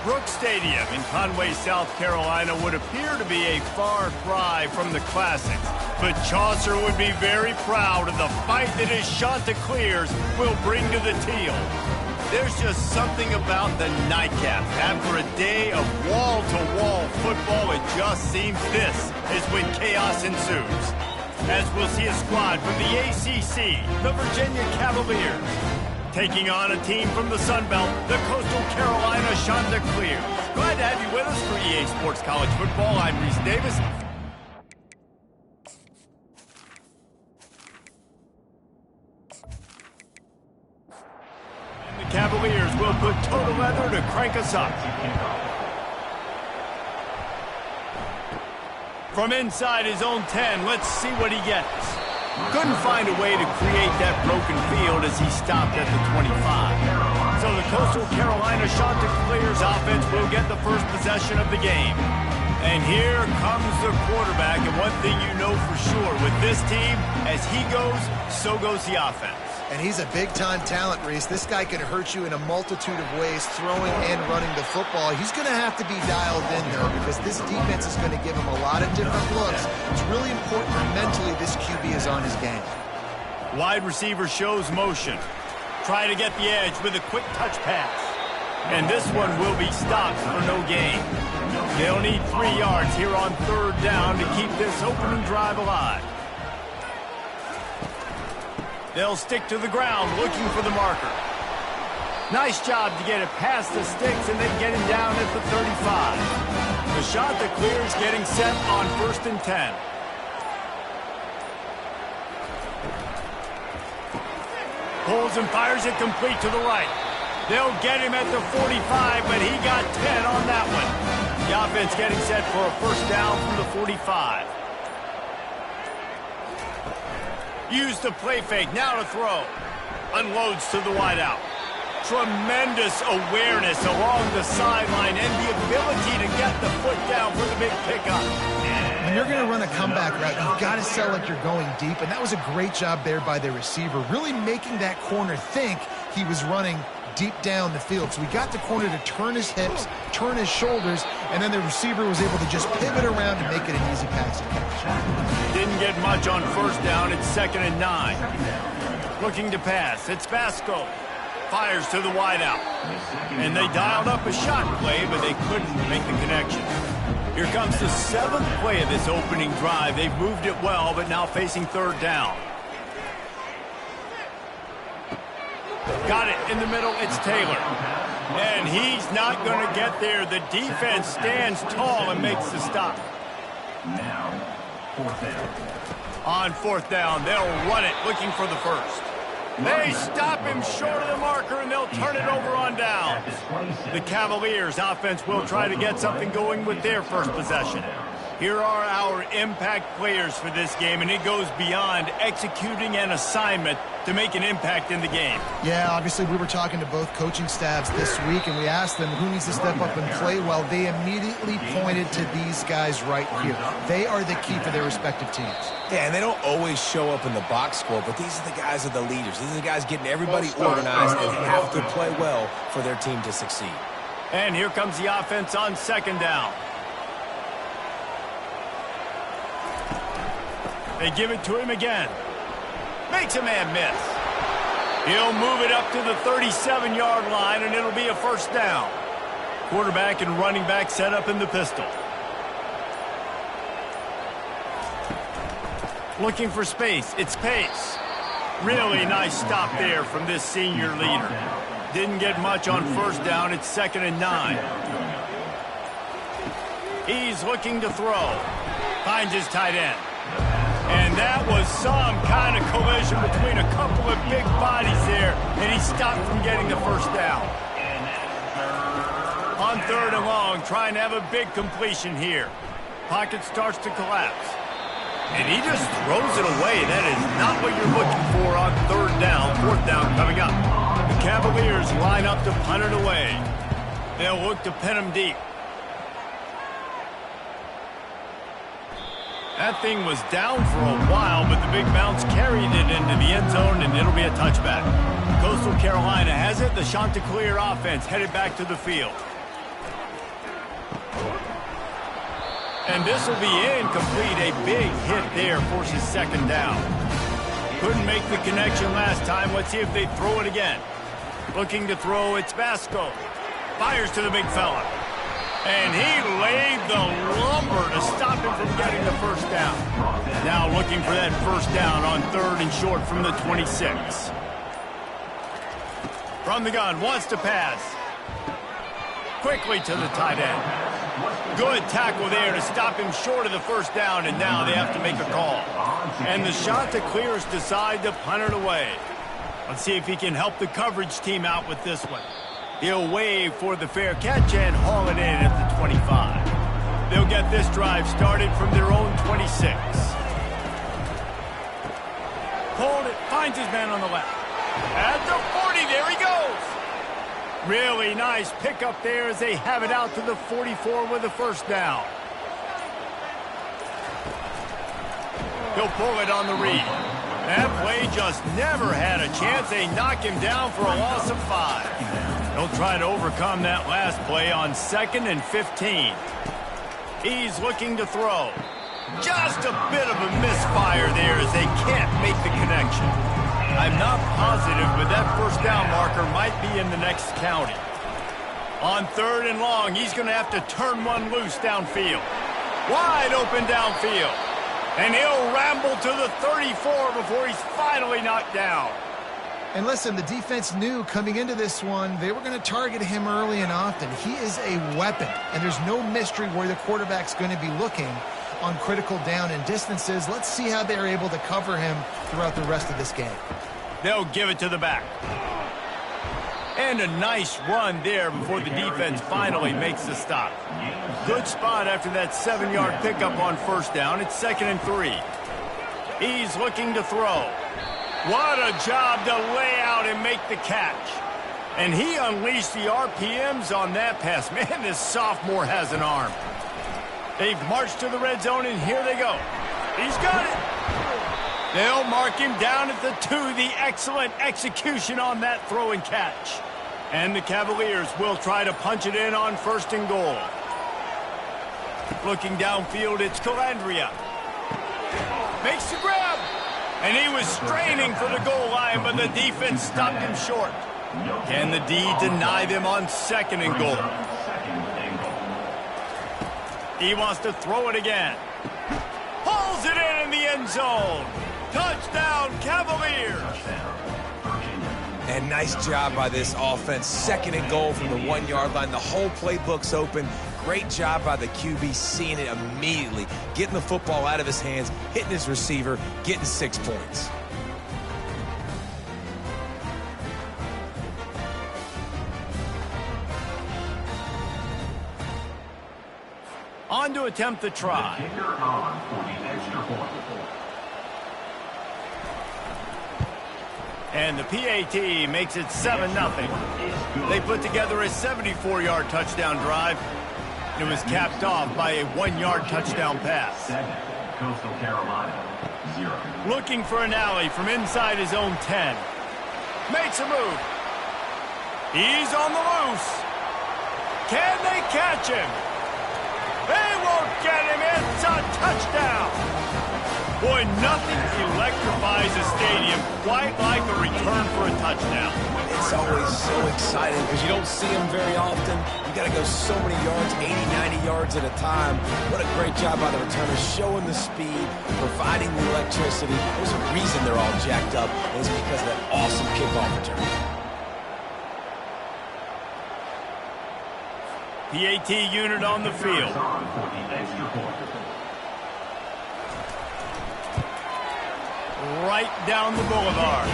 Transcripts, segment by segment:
Brooks Stadium in Conway, South Carolina would appear to be a far cry from the classics, but Chaucer would be very proud of the fight that his Chanticleers will bring to the teal. There's just something about the nightcap. After a day of wall-to-wall football, it just seems this is when chaos ensues. As we'll see a squad from the ACC, the Virginia Cavaliers, taking on a team from the Sun Belt, the Coastal Carolina Chanticleers. Glad to have you with us for EA Sports College Football. I'm Reese Davis. And the Cavaliers will put total leather to crank us up. From inside his own 10, let's see what he gets. Couldn't find a way to create that broken field as he stopped at the 25. So the Coastal Carolina Chanticleers offense will get the first possession of the game. And here comes the quarterback, and one thing you know for sure, with this team, as he goes, so goes the offense. And he's a big-time talent, Reese. This guy can hurt you in a multitude of ways, throwing and running the football. He's going to have to be dialed in, though, because this defense is going to give him a lot of different looks. It's really important that mentally this QB is on his game. Wide receiver shows motion. Try to get the edge with a quick touch pass. And this one will be stopped for no gain. They'll need 3 yards here on third down to keep this opening drive alive. They'll stick to the ground looking for the marker. Nice job to get it past the sticks and then get him down at the 35. The Chanticleers getting set on 1st and 10. Pulls and fires it complete to the right. They'll get him at the 45, but he got 10 on that one. The offense getting set for a first down from the 45. Use the play fake, now to throw. Unloads to the wideout. Tremendous awareness along the sideline and the ability to get the foot down for the big pickup. When you're going to run a comeback route, you've got to sell like you're going deep, and that was a great job there by the receiver, really making that corner think he was running deep down the field. So he got the corner to turn his hips, turn his shoulders, and then the receiver was able to just pivot around and make it an easy pass and catch. Didn't get much on first down. It's 2nd and 9. Looking to pass. It's Vasco. Fires to the wideout. And they dialed up a shot play, but they couldn't make the connection. Here comes the 7th play of this opening drive. They've moved it well, but now facing third down. Got it in the middle, it's Taylor. And he's not going to get there. The defense stands tall and makes the stop. Now, 4th down. On 4th down, they'll run it, looking for the first. They stop him short of the marker, and they'll turn it over on down. The Cavaliers offense will try to get something going with their first possession. Here are our impact players for this game, and it goes beyond executing an assignment to make an impact in the game. Yeah, obviously we were talking to both coaching staffs this week, and we asked them who needs to step up and play well. They immediately pointed to these guys right here. They are the key for their respective teams. Yeah, and they don't always show up in the box score, but these are the guys that are the leaders. These are the guys getting everybody organized and have to play well for their team to succeed. And here comes the offense on 2nd down. They give it to him again. Makes a man miss. He'll move it up to the 37-yard line, and it'll be a first down. Quarterback and running back set up in the pistol. Looking for space. It's Pace. Really nice stop there from this senior leader. Didn't get much on first down. It's 2nd and 9. He's looking to throw. Finds his tight end. And that was some kind of collision between a couple of big bodies there, and he stopped from getting the first down. On 3rd and long, trying to have a big completion here. Pocket starts to collapse. And he just throws it away. That is not what you're looking for on 3rd down. 4th down coming up. The Cavaliers line up to punt it away. They'll look to pin him deep. That thing was down for a while, but the big bounce carried it into the end zone, and it'll be a touchback. Coastal Carolina has it. The Chanticleer offense headed back to the field. And this will be incomplete. A big hit there forces second down. Couldn't make the connection last time. Let's see if they throw it again. Looking to throw, it's Vasco. Fires to the big fella. And he laid the lumber to stop him from getting the first down. Now looking for that first down on 3rd and short from the 26. From the gun, wants to pass. Quickly to the tight end. Good tackle there to stop him short of the first down, and now they have to make a call. And the Chanticleers decide to punt it away. Let's see if he can help the coverage team out with this one. He'll wave for the fair catch and haul it in at the 25. They'll get this drive started from their own 26. Hold it, finds his man on the left. At the 40, there he goes. Really nice pickup there as they have it out to the 44 with the first down. He'll pull it on the read. That play just never had a chance. They knock him down for a loss of 5. He'll try to overcome that last play on 2nd and 15. He's looking to throw. Just a bit of a misfire there as they can't make the connection. I'm not positive, but that first down marker might be in the next county. On 3rd and long, he's going to have to turn one loose downfield. Wide open downfield. And he'll ramble to the 34 before he's finally knocked down. And listen, the defense knew coming into this one, they were going to target him early and often. He is a weapon, and there's no mystery where the quarterback's going to be looking on critical down and distances. Let's see how they're able to cover him throughout the rest of this game. They'll give it to the back. And a nice run there before the defense finally makes the stop. Good spot after that 7-yard pickup on first down. It's 2nd and 3. He's looking to throw. What a job to lay out and make the catch. And he unleashed the RPMs on that pass. Man, this sophomore has an arm. They've marched to the red zone, and here they go. He's got it. They'll mark him down at the 2. The excellent execution on that throw and catch. And the Cavaliers will try to punch it in on 1st and goal. Looking downfield, it's Calandria. Makes the grab. And he was straining for the goal line, but the defense stopped him short. Can the D deny them on 2nd and goal? He wants to throw it again. Pulls it in the end zone. Touchdown, Cavaliers. And nice job by this offense. 2nd and goal from the 1-yard line. The whole playbook's open. Great job by the QB seeing it immediately. Getting the football out of his hands, hitting his receiver, getting 6 points. On to attempt the try. And the PAT makes it 7-0. They put together a 74-yard touchdown drive. It was capped off by a 1-yard touchdown pass. Coastal Carolina, 0. Looking for an alley from inside his own 10. Makes a move. He's on the loose. Can they catch him? They won't get him. It's a touchdown. Boy, nothing electrifies a stadium quite like a return for a touchdown. It's always so exciting because you don't see them very often. You got to go so many yards, 80, 90 yards at a time. What a great job by the returners, showing the speed, providing the electricity. There's a reason they're all jacked up, and it's because of that awesome kickoff return. PAT unit on the field. Right down the boulevard.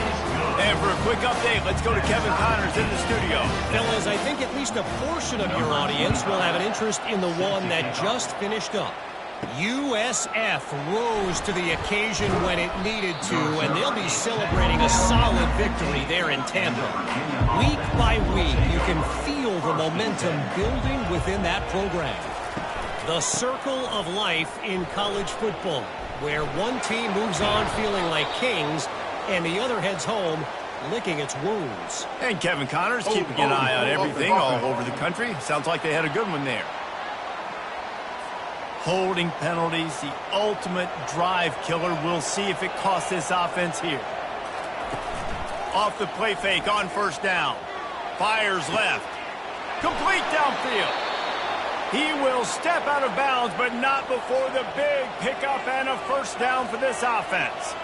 And for a quick update, let's go to Kevin Connors in the studio. Fellas, I think at least a portion of your audience will have an interest in the one that just finished up. USF rose to the occasion when it needed to, and they'll be celebrating a solid victory there in Tampa. Week by week, you can feel the momentum building within that program. The circle of life in college football, where one team moves on feeling like kings and the other heads home licking its wounds. And Kevin Connors keeping an eye on everything all over the country. Sounds like they had a good one there. Holding penalties, the ultimate drive killer. We'll see if it costs this offense here. Off the play fake on first down. Fires left. Complete downfield. He will step out of bounds, but not before the big pickup and a first down for this offense.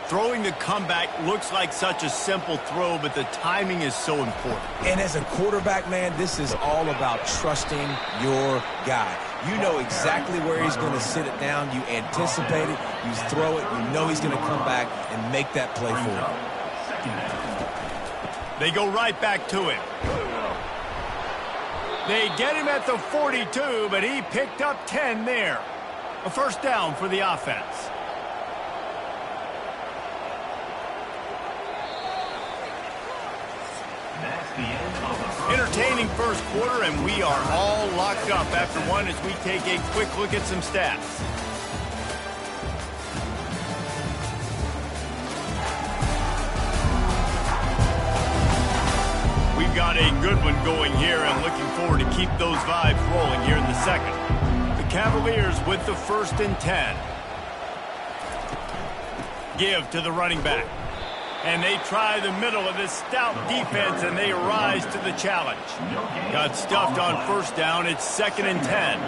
Throwing the comeback looks like such a simple throw, but the timing is so important. And as a quarterback, man, this is all about trusting your guy. You know exactly where he's going to sit it down. You anticipate it. You throw it. You know he's going to come back and make that play for you. They go right back to him. They get him at the 42, but he picked up 10 there. A first down for the offense. Entertaining first quarter, and we are all locked up after one as we take a quick look at some stats. We've got a good one going here, and looking forward to keep those vibes rolling here in the second. The Cavaliers with the 1st and 10. Give to the running back. And they try the middle of this stout defense, and they rise to the challenge. Got stuffed on first down. It's 2nd and 10.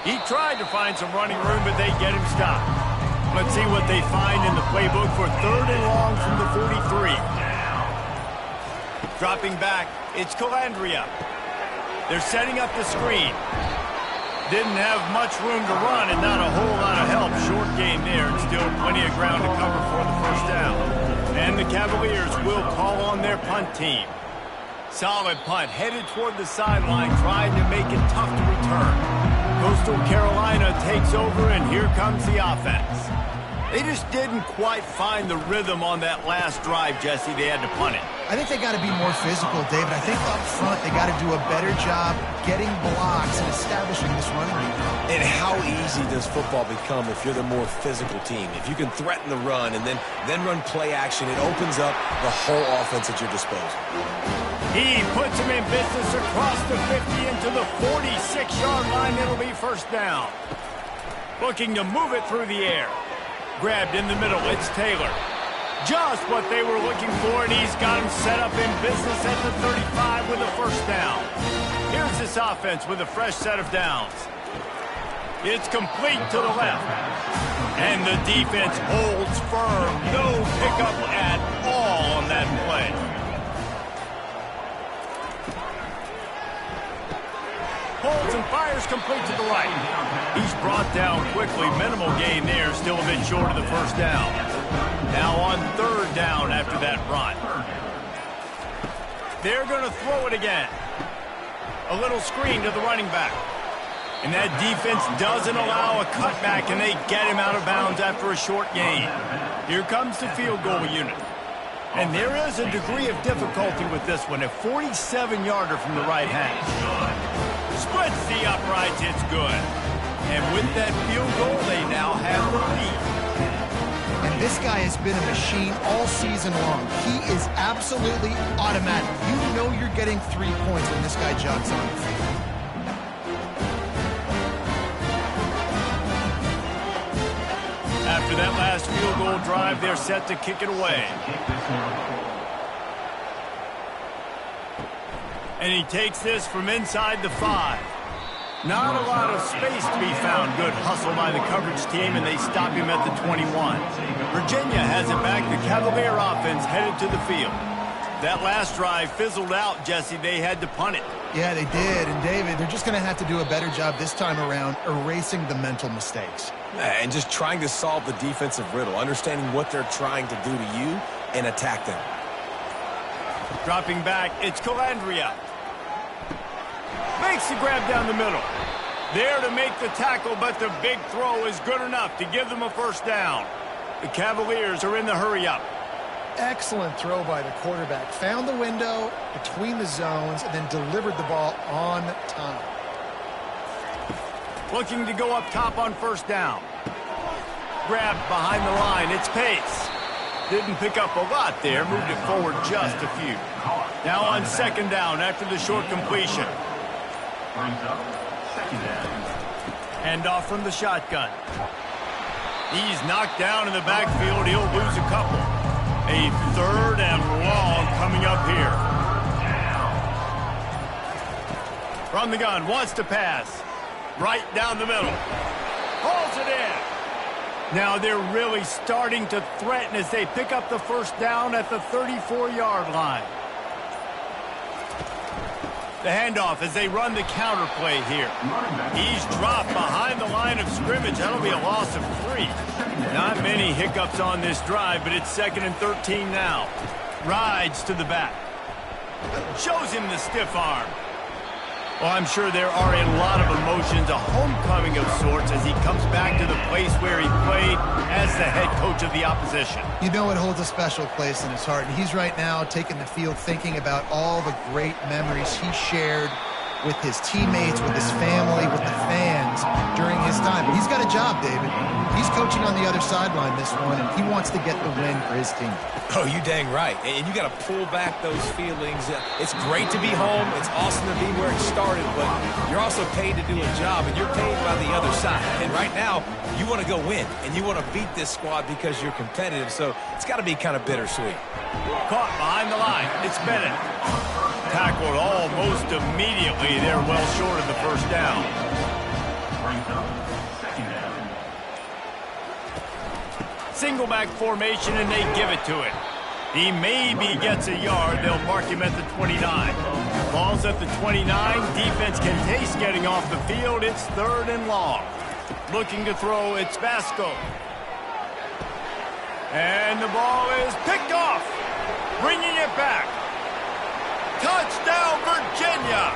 He tried to find some running room, but they get him stopped. Let's see what they find in the playbook for 3rd and long from the 43. Dropping back, it's Calandria. They're setting up the screen. Didn't have much room to run and not a whole lot of help. Short game there, and still plenty of ground to cover for the first down. And the Cavaliers will call on their punt team. Solid punt, headed toward the sideline, trying to make it tough to return. Coastal Carolina takes over, and here comes the offense. They just didn't quite find the rhythm on that last drive, Jesse. They had to punt it. I think they got to be more physical, David. I think up front they got to do a better job getting blocks and establishing this run rate. And how easy does football become if you're the more physical team? If you can threaten the run and then run play action, it opens up the whole offense at your disposal. He puts him in business across the 50 into the 46-yard line. It'll be first down. Looking to move it through the air. Grabbed in the middle, it's Taylor. Just what they were looking for, and he's got him set up in business at the 35 with a first down. Here's this offense with a fresh set of downs. It's complete to the left. And the defense holds firm. No pickup at all on that play. Holds and fires complete to the right. He's brought down quickly. Minimal gain there. Still a bit short of the first down. Now on 3rd down after that run. They're going to throw it again. A little screen to the running back. And that defense doesn't allow a cutback, and they get him out of bounds after a short gain. Here comes the field goal unit. And there is a degree of difficulty with this one. A 47-yarder from the right hash. Splits the uprights, it's good. And with that field goal, they now have the lead. And this guy has been a machine all season long. He is absolutely automatic. You know you're getting 3 points when this guy jogs on the field. After that last field goal drive, they're set to kick it away. And he takes this from inside the 5. Not a lot of space to be found. Good hustle by the coverage team, and they stop him at the 21. Virginia has it back. The Cavalier offense headed to the field. That last drive fizzled out, Jesse. They had to punt it. Yeah, they did. And, David, they're just going to have to do a better job this time around erasing the mental mistakes. And just trying to solve the defensive riddle, understanding what they're trying to do to you and attack them. Dropping back, it's Calandria. Makes the grab down the middle. There to make the tackle, but the big throw is good enough to give them a first down. The Cavaliers are in the hurry-up. Excellent throw by the quarterback. Found the window between the zones and then delivered the ball on time. Looking to go up top on first down. Grabbed behind the line. It's Pace. Didn't pick up a lot there. Moved it forward just a few. Now on 2nd down after the short completion. Brings up second down. Hand off from the shotgun. He's knocked down in the backfield. He'll lose a couple. A 3rd and long coming up here. From the gun, wants to pass. Right down the middle. Hauls it in. Now they're really starting to threaten as they pick up the first down at the 34-yard line. The handoff as they run the counter play here. He's dropped behind the line of scrimmage. That'll be a loss of 3. Not many hiccups on this drive, but it's 2nd and 13 now. Rides to the back. Shows him the stiff arm. Well, I'm sure there are a lot of emotions, a homecoming of sorts, as he comes back to the place where he played as the head coach of the opposition. You know it holds a special place in his heart, and he's right now taking the field thinking about all the great memories he shared with his teammates, with his family, with the fans during his time. But he's got a job, David. He's coaching on the other sideline this one, and he wants to get the win for his team. Oh, you dang right. And you got to pull back those feelings. It's great to be home. It's awesome to be where it started, but you're also paid to do a job, and you're paid by the other side. And right now, you want to go win, and you want to beat this squad because you're competitive, so it's got to be kind of bittersweet. Caught behind the line. It's Bennett. Tackled almost immediately. They're well short of the first down. Brings up second down. Single back formation, and they give it to him. He maybe gets a yard. They'll mark him at the 29. Ball's at the 29. Defense can taste getting off the field. It's 3rd and long. Looking to throw, it's Vasco. And the ball is picked off. Bringing it back. Touchdown, Virginia!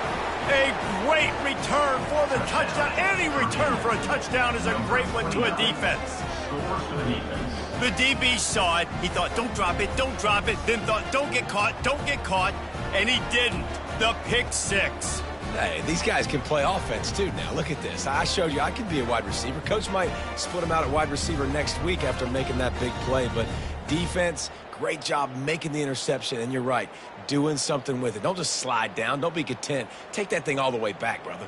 A great return for the touchdown. Any return for a touchdown is a great one to a defense. Scores for the defense. The DB saw it. He thought, don't drop it, don't drop it. Then thought, don't get caught, don't get caught. And he didn't. The pick 6. Hey, these guys can play offense, too, now. Look at this. I showed you I can be a wide receiver. Coach might split him out at wide receiver next week after making that big play. But defense, great job making the interception. And you're right, doing something with it. Don't just slide down. Don't be content. Take that thing all the way back, brother.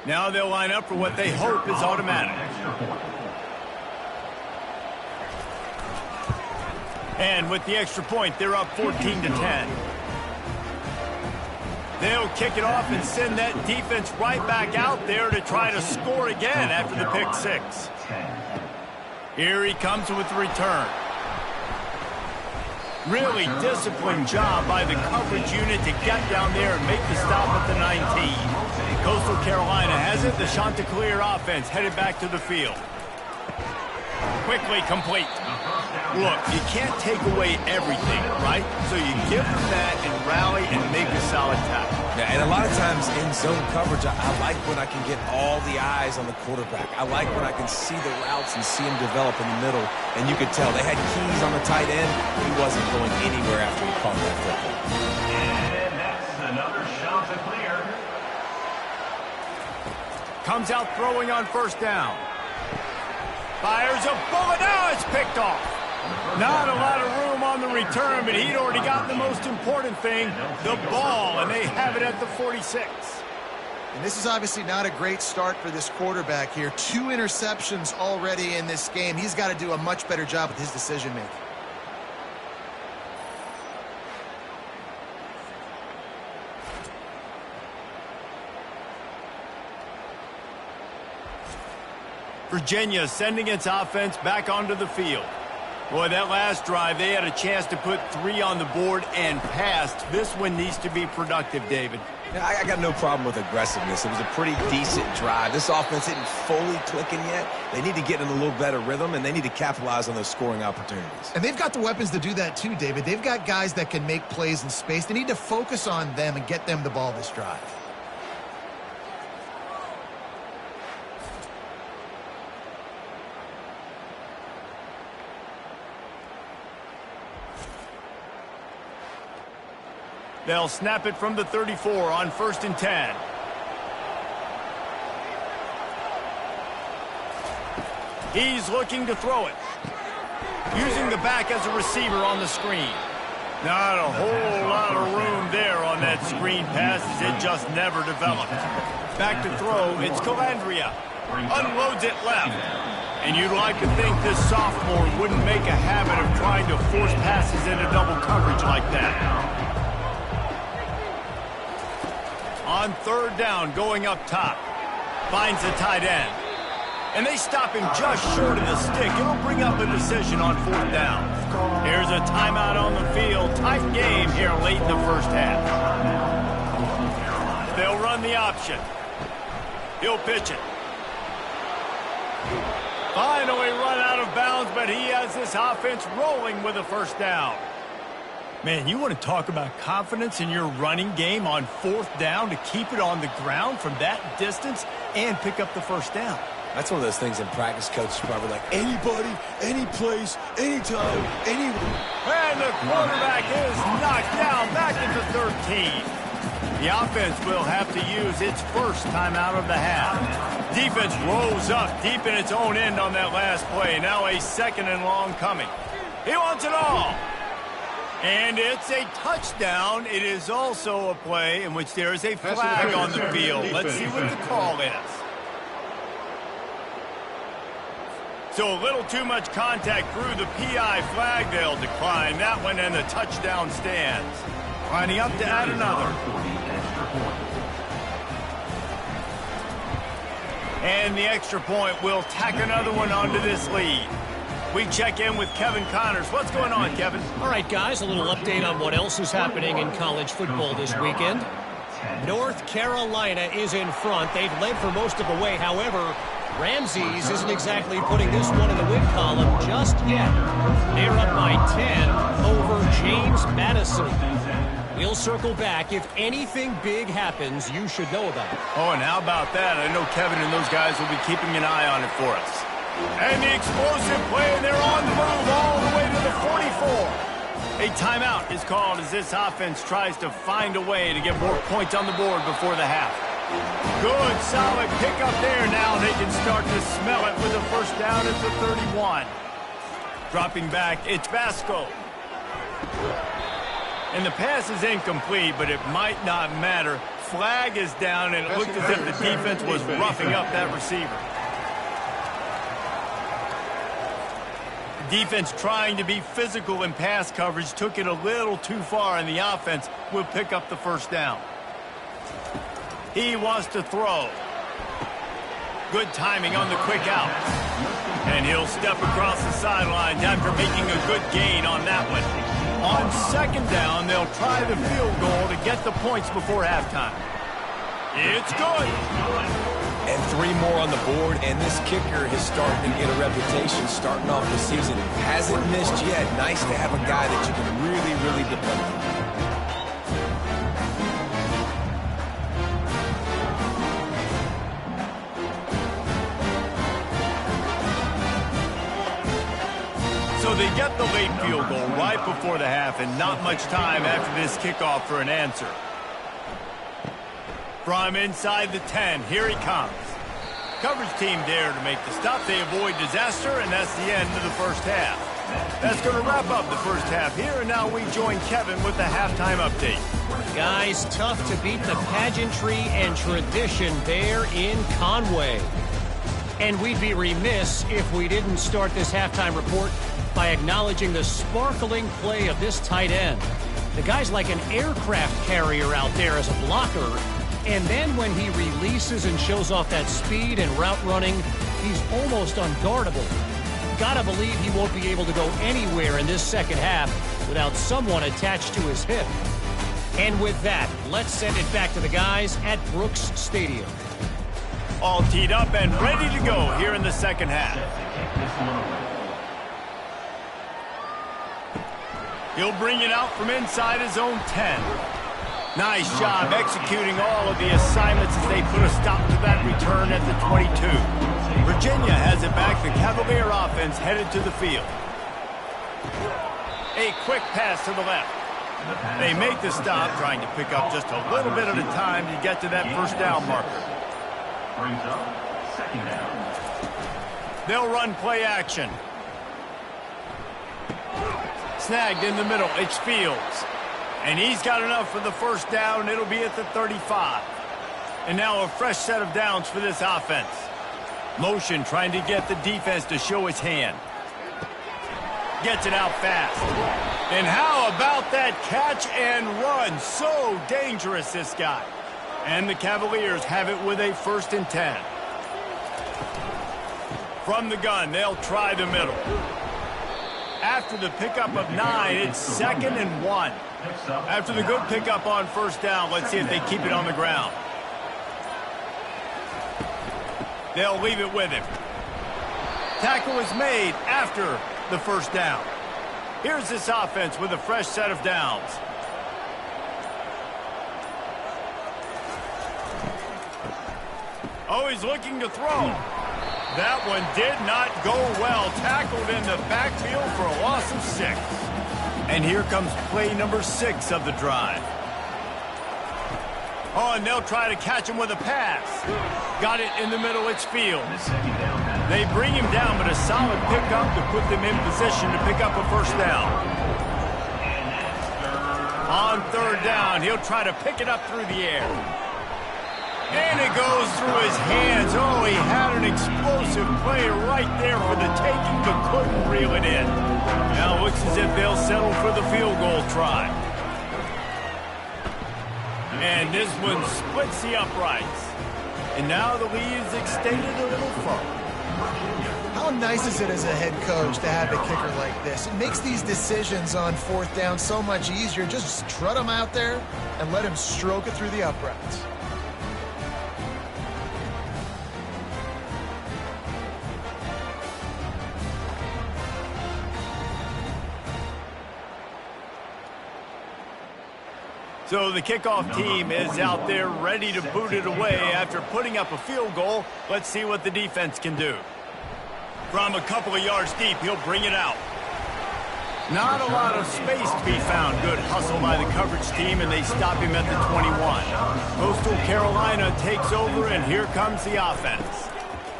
Now they'll line up for what they hope is automatic. Extra point. And with the extra point, they're up 14-10. They'll kick it off and send that defense right back out there to try to score again after the pick 6. Here he comes with the return. Really disciplined job by the coverage unit to get down there and make the stop at the 19. Coastal Carolina has it. The Chanticleer offense headed back to the field. Quickly complete. Look, you can't take away everything, right? So you give them that and rally and make a solid tackle. Yeah, and a lot of times in zone coverage, I like when I can get all the eyes on the quarterback. I like when I can see the routes and see him develop in the middle. And you could tell they had keys on the tight end. He wasn't going anywhere after he caught that football. And that's another shot to clear. Comes out throwing on first down. Fires a bullet. Now it's picked off. Not a lot of room on the return, but he'd already got the most important thing, the ball, and they have it at the 46. And this is obviously not a great start for this quarterback here. 2 interceptions already in this game. He's got to do a much better job with his decision-making. Virginia sending its offense back onto the field. Boy, that last drive, they had a chance to put 3 on the board and passed. This one needs to be productive, David. Yeah, I got no problem with aggressiveness. It was a pretty decent drive. This offense isn't fully clicking yet. They need to get in a little better rhythm, and they need to capitalize on those scoring opportunities. And they've got the weapons to do that too, David. They've got guys that can make plays in space. They need to focus on them and get them the ball this drive. They'll snap it from the 34 on 1st and 10. He's looking to throw it. Using the back as a receiver on the screen. Not a whole lot of room there on that screen pass as it just never developed. Back to throw, it's Calandria. Unloads it left. And you'd like to think this sophomore wouldn't make a habit of trying to force passes into double coverage like that. On third down, going up top. Finds the tight end. And they stop him just short of the stick. It'll bring up a decision on fourth down. Here's a timeout on the field. Tight game here late in the first half. They'll run the option. He'll pitch it. Finally run out of bounds, but he has this offense rolling with a first down. Man, you want to talk about confidence in your running game on fourth down to keep it on the ground from that distance and pick up the first down. That's one of those things in practice, coach is probably like, anybody, any place, anytime, anywhere. And the quarterback is knocked down back into 13. The offense will have to use its first timeout of the half. Defense rolls up deep in its own end on that last play. Now a second and long coming. He wants it all. And it's a touchdown. It is also a play in which there is a flag on the field. Let's see what the call is. So a little too much contact through the PI flag. They'll decline that one, and the touchdown stands. Lining up to add another. And the extra point will tack another one onto this lead. We check in with Kevin Connors. What's going on, Kevin? All right, guys, a little update on what else is happening in college football this weekend. North Carolina is in front. They've led for most of the way. However, Ramses isn't exactly putting this one in the win column just yet. They're up by 10 over James Madison. We'll circle back. If anything big happens, you should know about it. Oh, and how about that? I know Kevin and those guys will be keeping an eye on it for us. And the explosive play, and they're on the move all the way to the 44. A timeout is called as this offense tries to find a way to get more points on the board before the half. Good, solid pickup there. Now they can start to smell it with a first down at the 31. Dropping back, it's Vasco. And the pass is incomplete, but it might not matter. Flag is down, and it looked as if the defense was roughing up that receiver. Defense trying to be physical in pass coverage took it a little too far, and the offense will pick up the first down. He wants to throw. Good timing on the quick out. And he'll step across the sidelines after making a good gain on that one. On second down, they'll try the field goal to get the points before halftime. It's good. And 3 more on the board, and this kicker is starting to get a reputation starting off the season. Hasn't missed yet. Nice to have a guy that you can really, really depend on. So they get the late field goal right before the half, and not much time after this kickoff for an answer. From inside the 10, here he comes. Coverage team there to make the stop. They avoid disaster, and that's the end of the first half. That's going to wrap up the first half here, and now we join Kevin with the halftime update. Guys, tough to beat the pageantry and tradition there in Conway. And we'd be remiss if we didn't start this halftime report by acknowledging the sparkling play of this tight end. The guy's like an aircraft carrier out there as a blocker. And then when he releases and shows off that speed and route running, he's almost unguardable. Gotta believe he won't be able to go anywhere in this second half without someone attached to his hip. And with that, let's send it back to the guys at Brooks Stadium. All teed up and ready to go here in the second half. He'll bring it out from inside his own 10. Nice job executing all of the assignments as they put a stop to that return at the 22. Virginia has it back. The Cavalier offense headed to the field. A quick pass to the left. They make the stop, trying to pick up just a little bit at a time to get to that first down marker. Brings up second down. They'll run play action. snagged in the middle. It's Fields. And he's got enough for the first down. It'll be at the 35. And now a fresh set of downs for this offense. Motion trying to get the defense to show his hand. Gets it out fast. And how about that catch and run? So dangerous, this guy. And the Cavaliers have it with a 1st and 10. From the gun, they'll try the middle. After the pickup of 9, it's 2nd and 1. After the good pickup on first down, let's see if they keep it on the ground. They'll leave it with him. Tackle is made after the first down. Here's this offense with a fresh set of downs. Oh, he's looking to throw. That one did not go well. Tackled in the backfield for a loss of 6. And here comes play number 6 of the drive. Oh, and they'll try to catch him with a pass. Got it in the middle. It's Fields. They bring him down, but a solid pickup to put them in position to pick up a first down. On 3rd down, he'll try to pick it up through the air. And it goes through his hands. Oh, he had an explosive play right there for the taking, but couldn't reel it in. Now it looks as if they'll settle for the field goal try. And this one splits the uprights. And now the lead is extended a little further. How nice is it as a head coach to have a kicker like this? It makes these decisions on 4th down so much easier. Just strut him out there and let him stroke it through the uprights. So the kickoff team is out there ready to boot it away after putting up a field goal. Let's see what the defense can do. From a couple of yards deep, he'll bring it out. Not a lot of space to be found. Good hustle by the coverage team, and they stop him at the 21. Coastal Carolina takes over, and here comes the offense.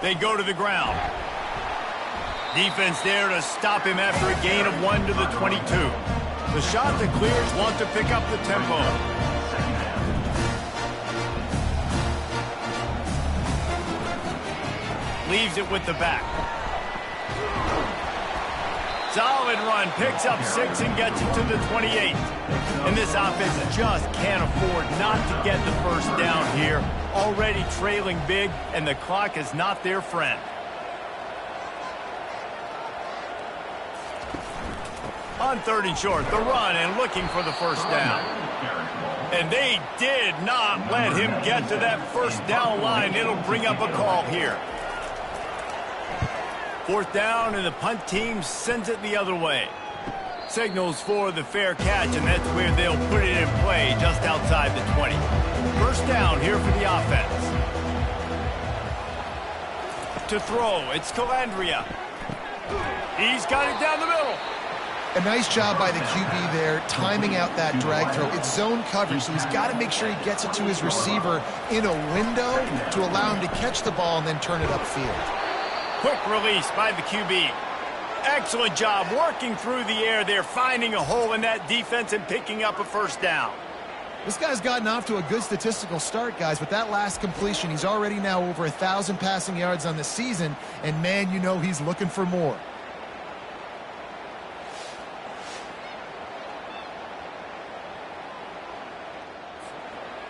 They go to the ground. Defense there to stop him after a gain of 1 to the 22. The Chanticleers want to pick up the tempo. Leaves it with the back. Solid run, picks up 6 and gets it to the 28. And this offense just can't afford not to get the first down here. Already trailing big, and the clock is not their friend. On 3rd and short, the run and looking for the first down. And they did not let him get to that first down line. It'll bring up a call here. 4th down, and the punt team sends it the other way. Signals for the fair catch, and that's where they'll put it in play, just outside the 20. First down here for the offense. To throw, it's Calandria. He's got it down the middle. A nice job by the QB there, timing out that drag throw. It's zone coverage, so he's got to make sure he gets it to his receiver in a window to allow him to catch the ball and then turn it upfield. Quick release by the QB. Excellent job working through the air there, finding a hole in that defense and picking up a first down. This guy's gotten off to a good statistical start, guys. With that last completion, he's already now over 1,000 passing yards on the season, and man, you know he's looking for more.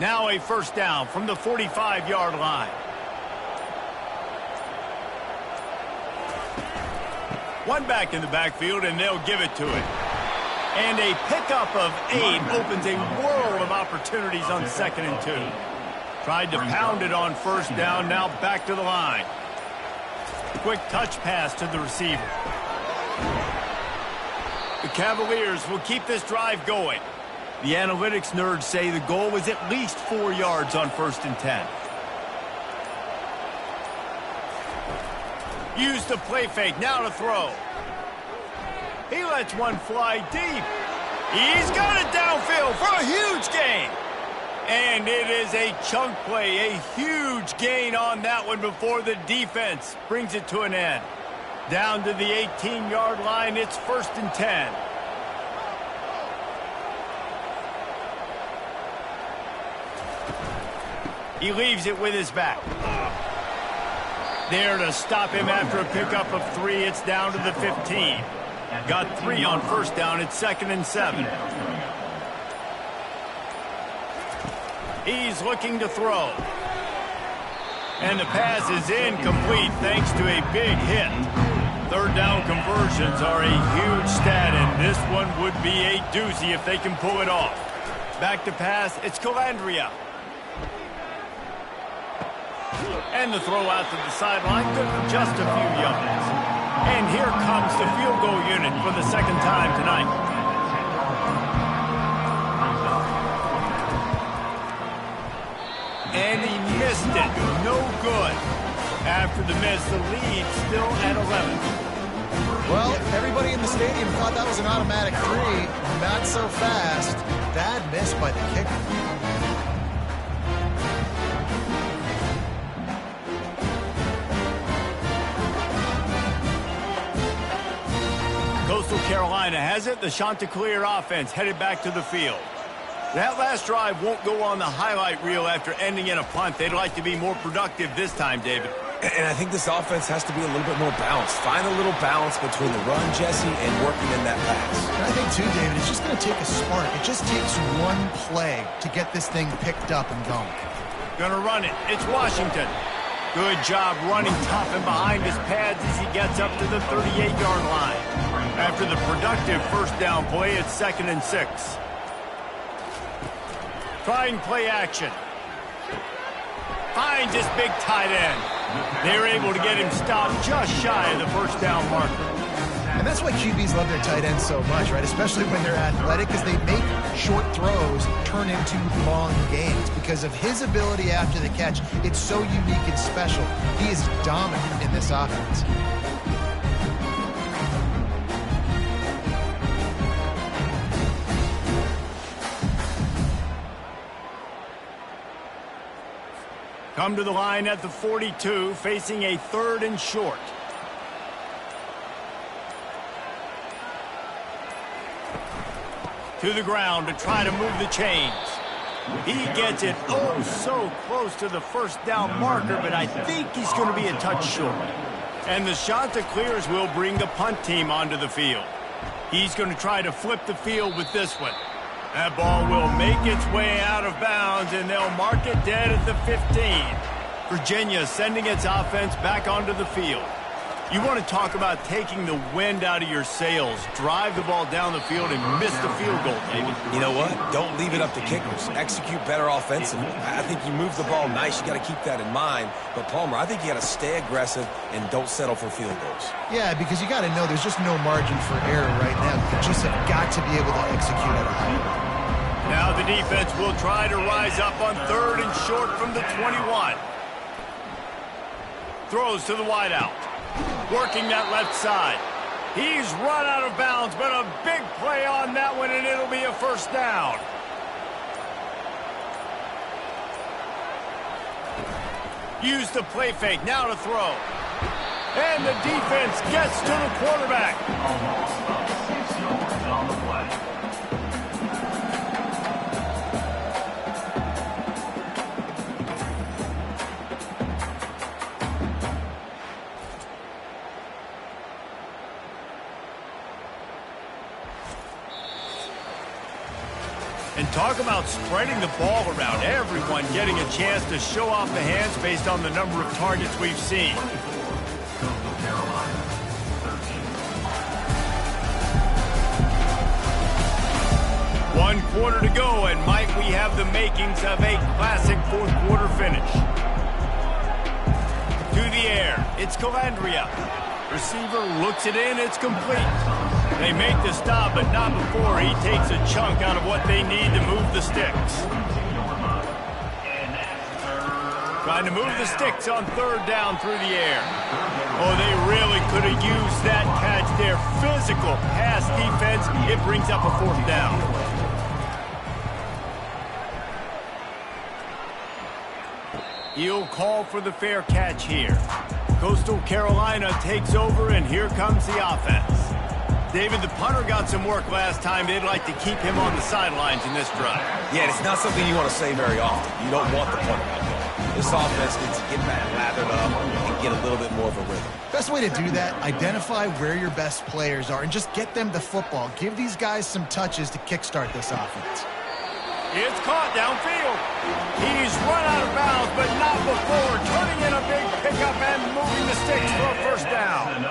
Now a first down from the 45-yard line. One back in the backfield, and they'll give it to it. And a pickup of 8 opens a world of opportunities on 2nd and 2. Tried to pound it on first down, now back to the line. Quick touch pass to the receiver. The Cavaliers will keep this drive going. The analytics nerds say the goal was at least 4 yards on 1st and 10. Use the play fake, now to throw. He lets one fly deep. He's got it downfield for a huge gain. And it is a chunk play, a huge gain on that one before the defense brings it to an end. Down to the 18-yard line, it's 1st and 10. He leaves it with his back. There to stop him after a pickup of 3. It's down to the 15. Got 3 on first down. It's 2nd and 7. He's looking to throw. And the pass is incomplete thanks to a big hit. Third down conversions are a huge stat, and this one would be a doozy if they can pull it off. Back to pass, it's Colandrea. And the throw out to the sideline, good for just a few yards. And here comes the field goal unit for the second time tonight. And he missed it. No good. After the miss, the lead still at 11. Well, everybody in the stadium thought that was an automatic 3. Not so fast. Bad miss by the kicker. Coastal Carolina has it. The Chanticleer offense headed back to the field. That last drive won't go on the highlight reel after ending in a punt. They'd like to be more productive this time, David. And I think this offense has to be a little bit more balanced. Find a little balance between the run, Jesse, and working in that pass. And I think, too, David, it's just going to take a spark. It just takes one play to get this thing picked up and going. Gonna run it. It's Washington. Good job running tough and behind his pads as he gets up to the 38-yard line. After the productive first down play, it's 2nd and 6. Trying play action. Finds his big tight end. They're able to get him stopped just shy of the first down marker. And that's why QBs love their tight ends so much, right? Especially when they're athletic, because they make short throws turn into long gains. Because of his ability after the catch, it's so unique and special. He is dominant in this offense. Come to the line at the 42, facing a 3rd and short. To the ground to try to move the chains. He gets it oh so close to the first down marker, but I think he's going to be a touch short. And the Chanticleers will bring the punt team onto the field. He's going to try to flip the field with this one. That ball will make its way out of bounds, and they'll mark it dead at the 15. Virginia sending its offense back onto the field. You want to talk about taking the wind out of your sails. Drive the ball down the field and miss the field goal, David. You know what? Don't leave it up to kickers. Execute better offensively. I think you move the ball nice. You got to keep that in mind. But, Palmer, I think you got to stay aggressive and don't settle for field goals. Yeah, because you got to know there's just no margin for error right now. You just have got to be able to execute at a high level. Now the defense will try to rise up on 3rd and short from the 21. Throws to the wideout. Working that left side. He's run out of bounds, but a big play on that one, and it'll be a first down. Use the play fake, now to throw. And the defense gets to the quarterback. Almost about 6 yards on the play. And talk about spreading the ball around. Everyone getting a chance to show off the hands based on the number of targets we've seen. One quarter to go, and might we have the makings of a classic fourth quarter finish. To the air, it's Colandrea. Receiver looks it in, it's complete. They make the stop, but not before he takes a chunk out of what they need to move the sticks. Trying to move the sticks on 3rd down through the air. Oh, they really could have used that catch there. Physical pass defense. It brings up a 4th down. He'll call for the fair catch here. Coastal Carolina takes over, and here comes the offense. David, the punter got some work last time. They'd like to keep him on the sidelines in this drive. Yeah, it's not something you want to say very often. You don't want the punter out there. This offense needs to get back lathered up and get a little bit more of a rhythm. Best way to do that, identify where your best players are and just get them the football. Give these guys some touches to kickstart this offense. It's caught downfield. He's run out of bounds, but not before turning in a big pickup and moving the sticks for a first down.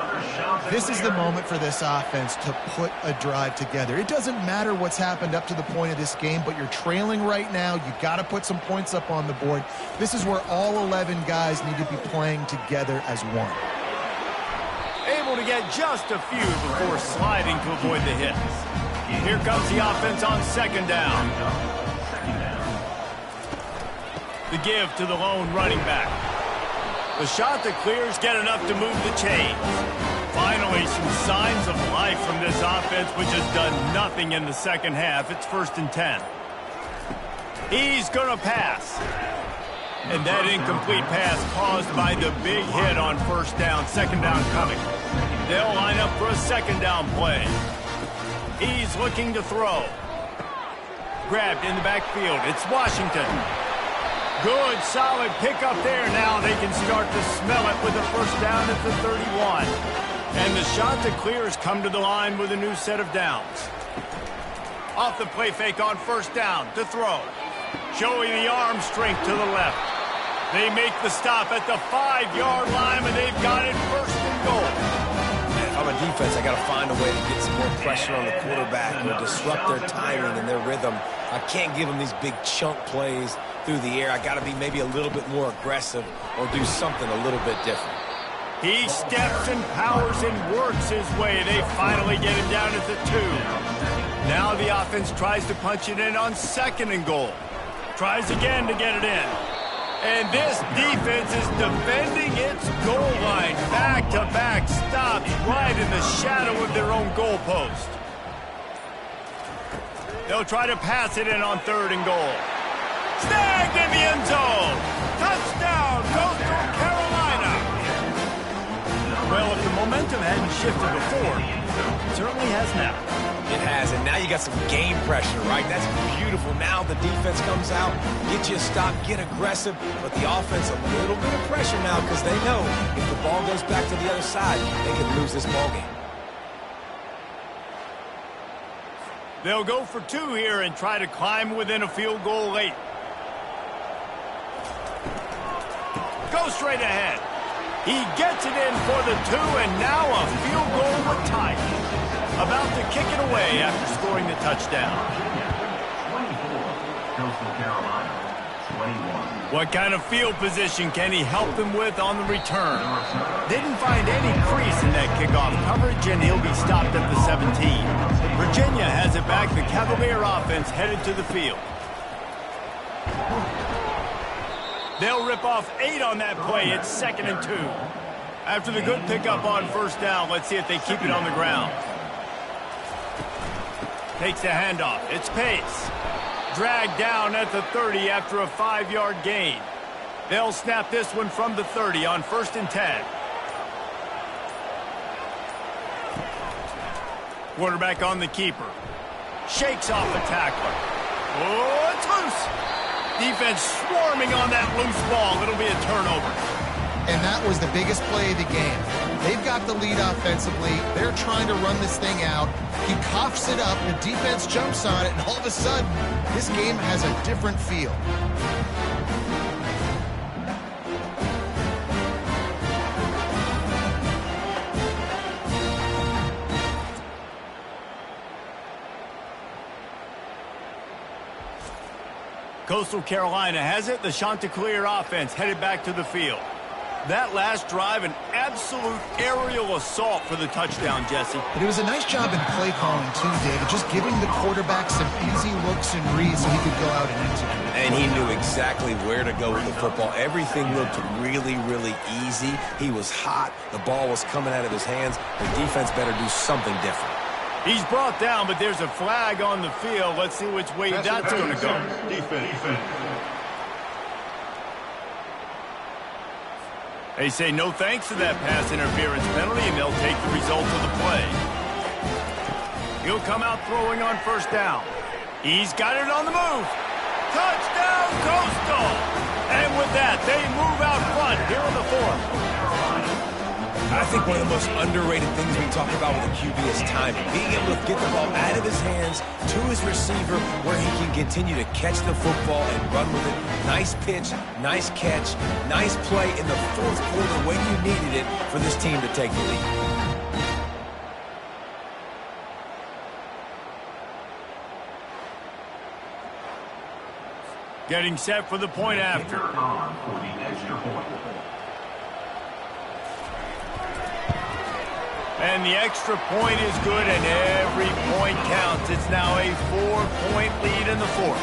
This is the moment for this offense to put a drive together. It doesn't matter what's happened up to the point of this game, but you're trailing right now. You got to put some points up on the board. This is where all 11 guys need to be playing together as one. Able to get just a few before sliding to avoid the hits. Here comes the offense on second down. The give to the lone running back. The shot that clears get enough to move the chains. Finally, some signs of life from this offense, which has done nothing in the second half. It's 1st and 10. He's going to pass. And that incomplete pass caused by the big hit on first down. Second down coming. They'll line up for a second down play. He's looking to throw. Grabbed in the backfield. It's Washington. Good, solid pickup there. Now they can start to smell it with a first down at the 31. And the shot to clear has come to the line with a new set of downs. Off the play fake on first down to throw. Showing the arm strength to the left. They make the stop at the 5-yard line, and they've got it 1st and goal. If I'm a defense, I got to find a way to get some more pressure on the quarterback or disrupt their timing and their rhythm. I can't give them these big chunk plays through the air. I got to be maybe a little bit more aggressive or do something a little bit different. He steps and powers and works his way. They finally get him down at the 2. Now the offense tries to punch it in on 2nd and goal. Tries again to get it in. And this defense is defending its goal line. Back-to-back stops right in the shadow of their own goalpost. They'll try to pass it in on 3rd and goal. Snagged in the end zone. Touchdown, Coastal Carolina. Well, if the momentum hadn't shifted before, it certainly has now. It has, and now you got some game pressure, right? That's beautiful. Now the defense comes out, get you a stop, get aggressive, but the offense a little bit of pressure now because they know if the ball goes back to the other side, they can lose this ball game. They'll go for 2 here and try to climb within a field goal late. Go straight ahead. He gets it in for the 2, and now a field goal would tie it. About to kick it away after scoring the touchdown. 24, Coastal Carolina, 21. What kind of field position can he help them with on the return? Didn't find any crease in that kickoff coverage, and he'll be stopped at the 17. Virginia has it back. The Cavalier offense headed to the field. They'll rip off 8 on that play. It's 2nd and 2. After the good pickup on first down, let's see if they keep it on the ground. Takes the handoff. It's Pace. Dragged down at the 30 after a 5-yard gain. They'll snap this one from the 30 on 1st and 10. Quarterback on the keeper. Shakes off the tackler. Oh, it's loose. Defense swarming on that loose ball. It'll be a turnover. And that was the biggest play of the game. They've got the lead offensively. They're trying to run this thing out. He coughs it up. The defense jumps on it. And all of a sudden, this game has a different feel. Coastal Carolina has it. The Chanticleer offense headed back to the field. That last drive, an absolute aerial assault for the touchdown, Jesse. But it was a nice job in play calling, too, David. Just giving the quarterback some easy looks and reads so he could go out and execute. And he knew exactly where to go with the football. Everything looked really, really easy. He was hot. The ball was coming out of his hands. The defense better do something different. He's brought down, but there's a flag on the field. Let's see which way that's going to go. Defense. They say no thanks to that pass interference penalty, and they'll take the result of the play. He'll come out throwing on first down. He's got it on the move. Touchdown, Coastal! And with that, they move out front here in the fourth. I think one of the most underrated things we talk about with a QB is timing. Being able to get the ball out of his hands to his receiver where he can continue to catch the football and run with it. Nice pitch, nice catch, nice play in the fourth quarter when you needed it for this team to take the lead. Getting set for the point after. For the extra point. And the extra point is good, and every point counts. It's now a 4-point lead in the fourth.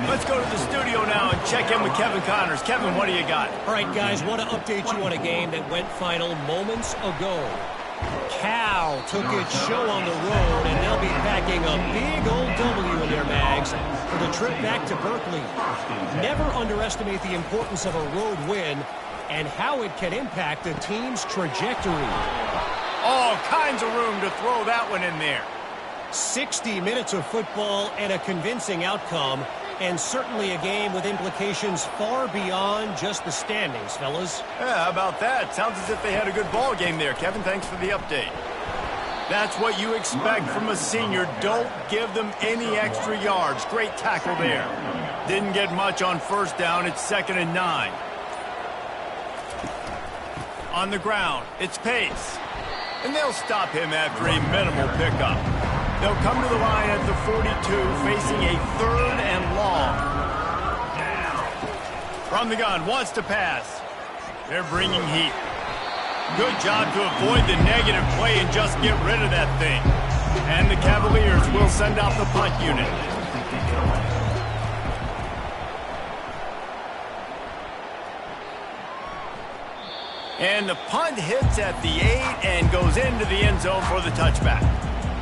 Let's go to the studio now and check in with Kevin Connors. Kevin, what do you got? All right, guys, want to update you on a game that went final moments ago. Cal took its show on the road, and they'll be packing a big old W in their bags for the trip back to Berkeley. Never underestimate the importance of a road win and how it can impact a team's trajectory. All kinds of room to throw that one in there. 60 minutes of football and a convincing outcome, and certainly a game with implications far beyond just the standings, fellas. Yeah, how about that? Sounds as if they had a good ball game there. Kevin, thanks for the update. That's what you expect from a senior. Don't give them any extra yards. Great tackle there. Didn't get much on first down. It's 2nd and 9. On the ground, it's Pace. And they'll stop him after a minimal pickup. They'll come to the line at the 42, facing a 3rd and long. From the gun, wants to pass. They're bringing heat. Good job to avoid the negative play and just get rid of that thing. And the Cavaliers will send out the punt unit. And the punt hits at the 8 and goes into the end zone for the touchback.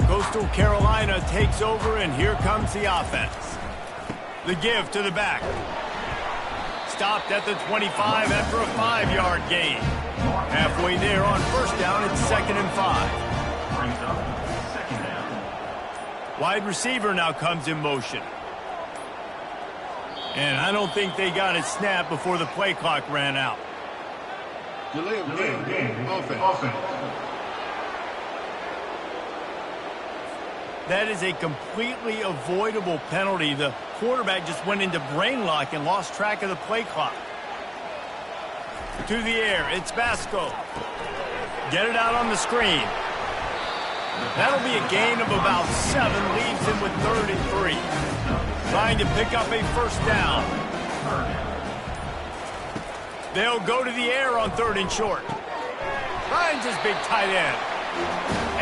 Coastal Carolina takes over, and here comes the offense. The give to the back. Stopped at the 25 after a 5-yard gain. Halfway there on first down, it's 2nd and 5. Wide receiver now comes in motion. And I don't think they got it snapped before the play clock ran out. Delay of game. Offense. That is a completely avoidable penalty. The quarterback just went into brain lock and lost track of the play clock. To the air, it's Basco. Get it out on the screen. That'll be a gain of about 7, leaves him with 33. Trying to pick up a first down. They'll go to the air on 3rd and short. Finds his big tight end.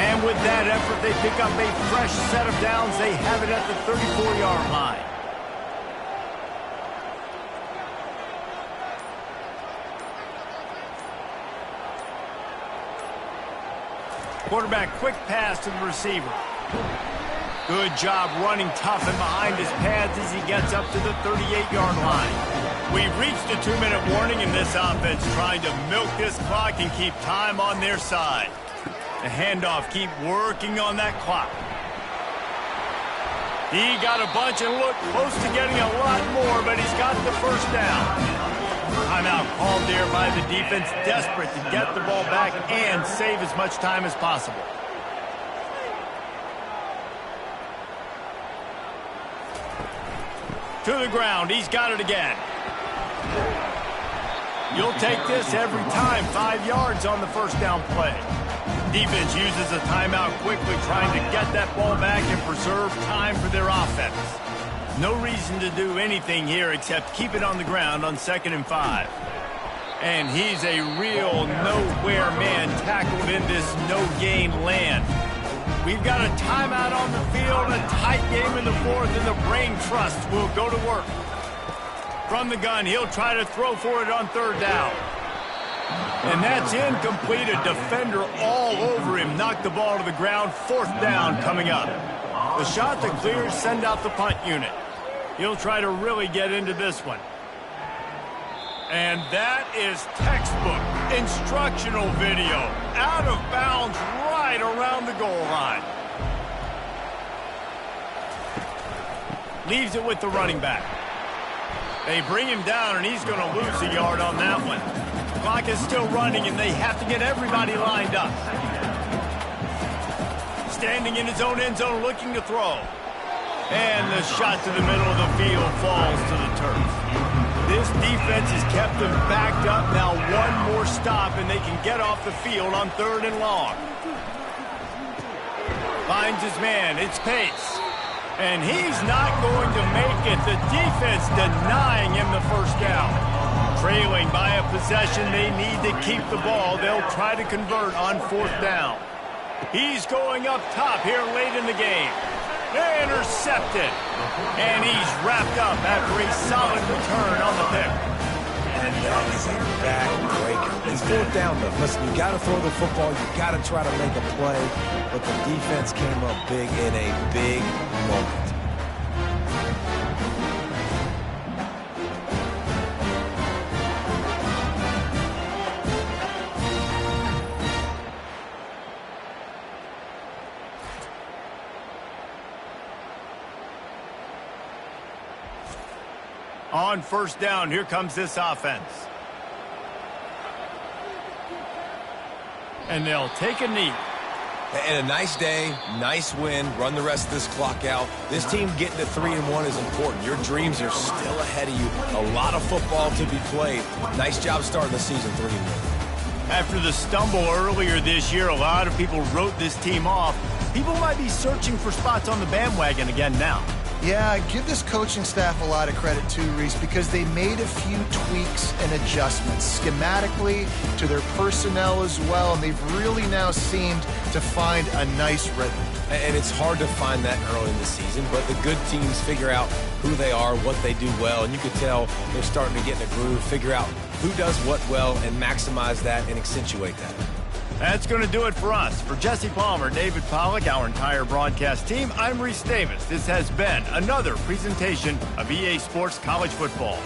And with that effort, they pick up a fresh set of downs. They have it at the 34-yard line. Quarterback, quick pass to the receiver. Good job running tough and behind his pads as he gets up to the 38-yard line. We've reached a 2-minute warning, in this offense trying to milk this clock and keep time on their side. The handoff, keep working on that clock. He got a bunch and looked close to getting a lot more, but he's got the first down. Timeout called there by the defense, desperate to get the ball back and save as much time as possible. To the ground, he's got it again. You'll take this every time. 5 yards on the first down play. Defense uses a timeout quickly, trying to get that ball back and preserve time for their offense. No reason to do anything here except keep it on the ground on 2nd and 5. And he's a real nowhere man tackled in this no-gain land. We've got a timeout on the field, a tight game in the fourth, and the Brain Trust will go to work. From the gun, he'll try to throw for it on 3rd down. And that's incomplete. A defender all over him. Knocked the ball to the ground. 4th down coming up. The shot that clears, send out the punt unit. He'll try to really get into this one. And that is textbook instructional video. Out of bounds right around the goal line. Leaves it with the running back. They bring him down, and he's going to lose a yard on that one. Clock is still running, and they have to get everybody lined up. Standing in his own end zone looking to throw. And the shot to the middle of the field falls to the turf. This defense has kept them backed up. Now one more stop, and they can get off the field on 3rd and long. Finds his man. It's Pace. And he's not going to make it. The defense denying him the first down. Trailing by a possession, they need to keep the ball. They'll try to convert on 4th down. He's going up top here late in the game. Intercepted. And he's wrapped up after a solid return on the pick. And that is a backbreaker. It's 4th down, though. Listen, you got to throw the football. You got to try to make a play. But the defense came up big in a big moment. On 1st down, here comes this offense. And they'll take a knee. And a nice day, nice win, run the rest of this clock out. This team getting to 3-1 is important. Your dreams are still ahead of you. A lot of football to be played. Nice job starting the season 3-1. After the stumble earlier this year, a lot of people wrote this team off. People might be searching for spots on the bandwagon again now. Yeah, give this coaching staff a lot of credit too, Reese, because they made a few tweaks and adjustments schematically to their personnel as well, and they've really now seemed to find a nice rhythm. And it's hard to find that early in the season, but the good teams figure out who they are, what they do well, and you could tell they're starting to get in a groove, figure out who does what well, and maximize that and accentuate that. That's going to do it for us. For Jesse Palmer, David Pollack, our entire broadcast team, I'm Reese Davis. This has been another presentation of EA Sports College Football.